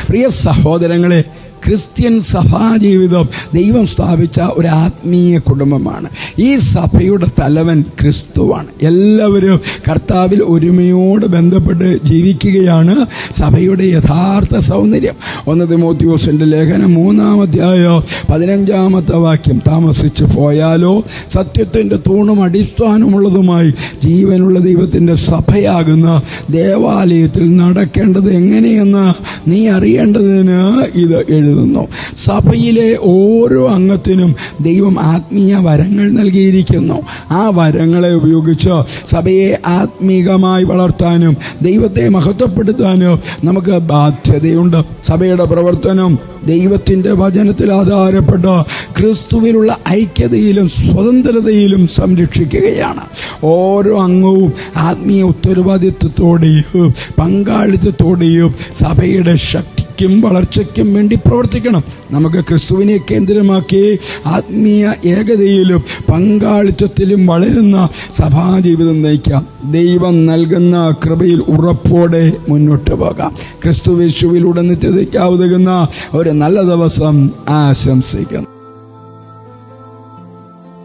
പ്രിയ സഹോദരങ്ങളെ, ക്രിസ്ത്യൻ സഭാജീവിതം ദൈവം സ്ഥാപിച്ച ഒരു ആത്മീയ കുടുംബമാണ്. ഈ സഭയുടെ തലവൻ ക്രിസ്തുവാണ്. എല്ലാവരും കർത്താവിൽ ഒരുമയോട് ബന്ധപ്പെട്ട് ജീവിക്കുകയാണ് സഭയുടെ യഥാർത്ഥ സൗന്ദര്യം. 1 തിമോത്തിയോസിന്റെ ലേഖനം 3-ാം അധ്യായം 15-ാമത്തെ വാക്യം, താമസിച്ചു പോയാലോ സത്യത്തിന്റെ തൂണും അടിസ്ഥാനമുള്ളതുമായി ജീവനുള്ള ദൈവത്തിന്റെ സഭയാകുന്ന ദേവാലയത്തിൽ നടക്കേണ്ടത് എങ്ങനെയെന്ന് നീ അറിയേണ്ടതിന് ഇത് എഴുതുന്നു. സഭയിലെ ഓരോ അംഗത്തിനും ദൈവം ആത്മീയ വരങ്ങൾ നൽകിയിരിക്കുന്നു. ആ വരങ്ങളെ ഉപയോഗിച്ച് സഭയെ ആത്മീകമായി വളർത്താനും ദൈവത്തെ മഹത്വപ്പെടുത്താനും നമുക്ക് ബാധ്യതയുണ്ട്. സഭയുടെ പ്രവർത്തനം ദൈവത്തിന്റെ വചനത്തിൽ ആധാരപ്പെട്ട ക്രിസ്തുവിലുള്ള ഐക്യതയിലും സ്വതന്ത്രതയിലും സംരക്ഷിക്കുകയാണ്. ഓരോ അംഗവും ആത്മീയ ഉത്തരവാദിത്വത്തോടെയും പങ്കാളിത്തത്തോടെയും സഭയുടെ ശക്തിക്കും വളർച്ചയ്ക്കും വേണ്ടി പ്രവർത്തിക്കണം. നമുക്ക് ക്രിസ്തുവിനെ കേന്ദ്രമാക്കി ആത്മീയ ഏകതയിലും പങ്കാളിത്തത്തിലും വളരുന്ന സഭാജീവിതം നയിക്കാം. ദൈവം നൽകുന്ന കൃപയിൽ ഉറപ്പോടെ മുന്നോട്ട് പോകാം. ക്രിസ്തുയേശുവിലൂടെ നിത്യതയ്ക്കാവുന്ന ഒരു നല്ല ദിവസം ആശംസിക്കുന്നു.